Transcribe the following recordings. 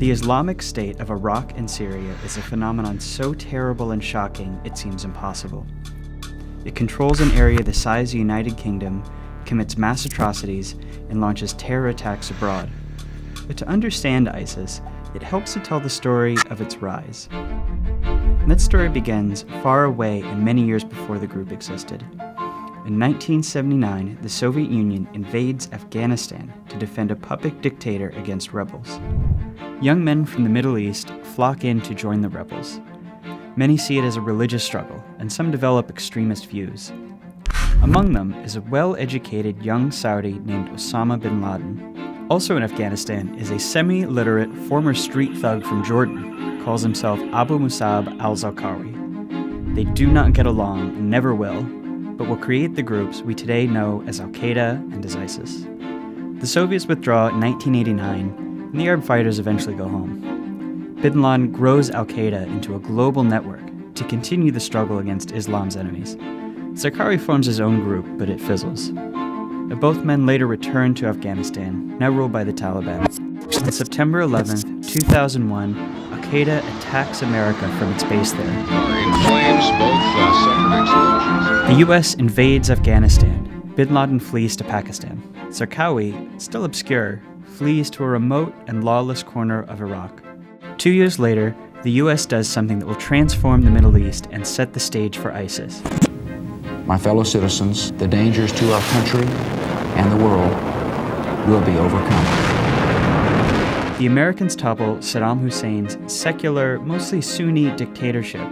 The Islamic State of Iraq and Syria is a phenomenon so terrible and shocking it seems impossible. It controls an area the size of the United Kingdom, commits mass atrocities, and launches terror attacks abroad. But to understand ISIS, it helps to tell the story of its rise. And that story begins far away and many years before the group existed. In 1979, the Soviet Union invades Afghanistan to defend a puppet dictator against rebels. Young men from the Middle East flock in to join the rebels. Many see it as a religious struggle, and some develop extremist views. Among them is a well-educated young Saudi named Osama bin Laden. Also in Afghanistan is a semi-literate former street thug from Jordan, calls himself Abu Musab al-Zarqawi. They do not get along and never will, but will create the groups we today know as Al-Qaeda and as ISIS. The Soviets withdraw in 1989, and the Arab fighters eventually go home. Bin Laden grows Al-Qaeda into a global network to continue the struggle against Islam's enemies. Zarqawi forms his own group, but it fizzles. Both men later return to Afghanistan, now ruled by the Taliban. On September 11, 2001, Al-Qaeda attacks America from its base there. The US invades Afghanistan. Bin Laden flees to Pakistan. Zarqawi, still obscure, flees to a remote and lawless corner of Iraq. 2 years later, the US does something that will transform the Middle East and set the stage for ISIS. My fellow citizens, the dangers to our country and the world will be overcome. The Americans topple Saddam Hussein's secular, mostly Sunni dictatorship,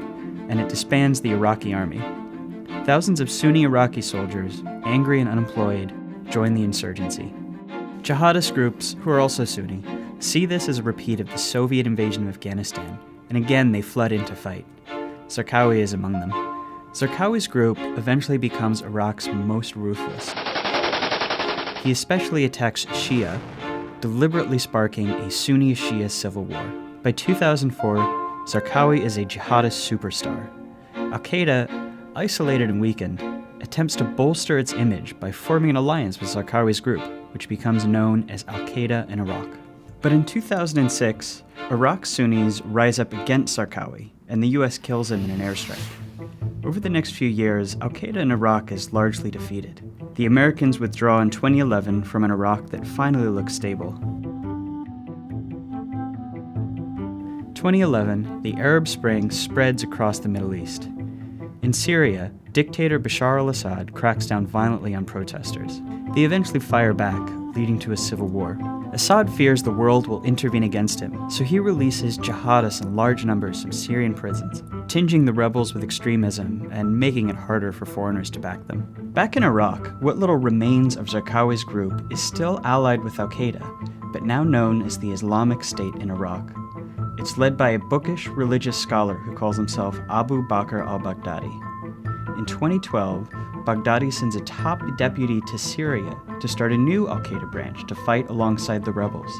and it disbands the Iraqi army. Thousands of Sunni Iraqi soldiers, angry and unemployed, join the insurgency. Jihadist groups, who are also Sunni, see this as a repeat of the Soviet invasion of Afghanistan, and again they flood in to fight. Zarqawi is among them. Zarqawi's group eventually becomes Iraq's most ruthless. He especially attacks Shia, deliberately sparking a Sunni-Shia civil war. By 2004, Zarqawi is a jihadist superstar. Al-Qaeda, isolated and weakened, attempts to bolster its image by forming an alliance with Zarqawi's group, which becomes known as Al-Qaeda in Iraq. But in 2006, Iraq's Sunnis rise up against Zarqawi, and the US kills him in an airstrike. Over the next few years, Al-Qaeda in Iraq is largely defeated. The Americans withdraw in 2011 from an Iraq that finally looks stable. 2011, the Arab Spring spreads across the Middle East. In Syria, dictator Bashar al-Assad cracks down violently on protesters. They eventually fire back, leading to a civil war. Assad fears the world will intervene against him, so he releases jihadists in large numbers from Syrian prisons, tinging the rebels with extremism and making it harder for foreigners to back them. Back in Iraq, what little remains of Zarqawi's group is still allied with Al-Qaeda, but now known as the Islamic State in Iraq. It's led by a bookish religious scholar who calls himself Abu Bakr al-Baghdadi. In 2012, Baghdadi sends a top deputy to Syria to start a new Al-Qaeda branch to fight alongside the rebels,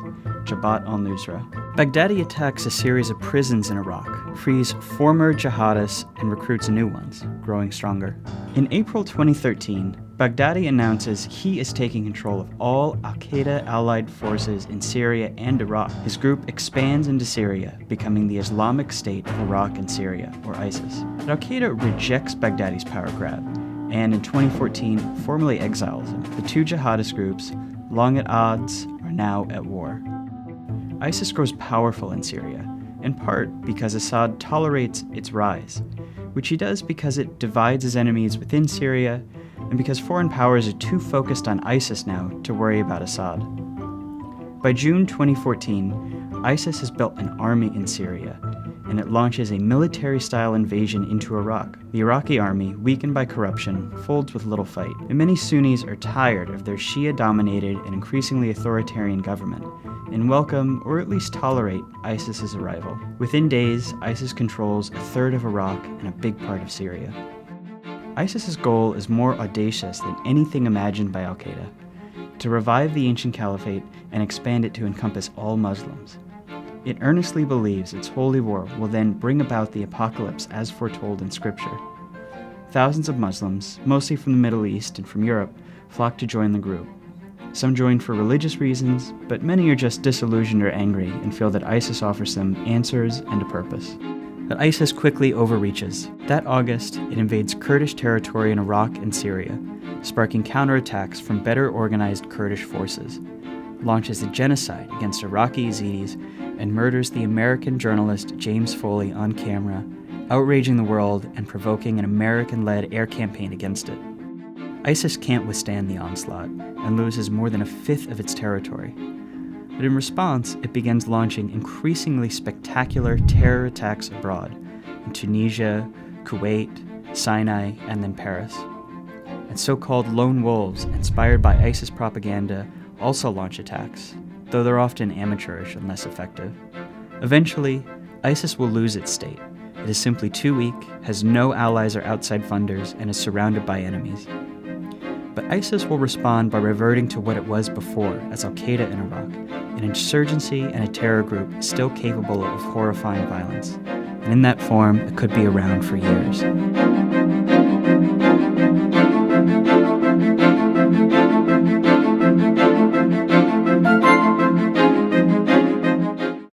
Jabhat al-Nusra. Baghdadi attacks a series of prisons in Iraq, frees former jihadists, and recruits new ones, growing stronger. In April 2013, Baghdadi announces he is taking control of all Al-Qaeda allied forces in Syria and Iraq. His group expands into Syria, becoming the Islamic State of Iraq and Syria, or ISIS. But Al-Qaeda rejects Baghdadi's power grab, and in 2014 formally exiles him. The two jihadist groups, long at odds, are now at war. ISIS grows powerful in Syria, in part because Assad tolerates its rise, which he does because it divides his enemies within Syria, and because foreign powers are too focused on ISIS now to worry about Assad. By June 2014, ISIS has built an army in Syria, and it launches a military-style invasion into Iraq. The Iraqi army, weakened by corruption, folds with little fight, and many Sunnis are tired of their Shia-dominated and increasingly authoritarian government, and welcome, or at least tolerate, ISIS's arrival. Within days, ISIS controls a third of Iraq and a big part of Syria. ISIS's goal is more audacious than anything imagined by Al-Qaeda: to revive the ancient caliphate and expand it to encompass all Muslims. It earnestly believes its holy war will then bring about the apocalypse as foretold in Scripture. Thousands of Muslims, mostly from the Middle East and from Europe, flock to join the group. Some join for religious reasons, but many are just disillusioned or angry and feel that ISIS offers them answers and a purpose. But ISIS quickly overreaches. That August, it invades Kurdish territory in Iraq and Syria, sparking counterattacks from better organized Kurdish forces, launches a genocide against Iraqi Yazidis, and murders the American journalist James Foley on camera, outraging the world and provoking an American-led air campaign against it. ISIS can't withstand the onslaught and loses more than a fifth of its territory. But in response, it begins launching increasingly spectacular terror attacks abroad in Tunisia, Kuwait, Sinai, and then Paris. And so-called lone wolves, inspired by ISIS propaganda, also launch attacks, though they're often amateurish and less effective. Eventually, ISIS will lose its state. It is simply too weak, has no allies or outside funders, and is surrounded by enemies. But ISIS will respond by reverting to what it was before as Al-Qaeda in Iraq, an insurgency and a terror group still capable of horrifying violence. And in that form, it could be around for years.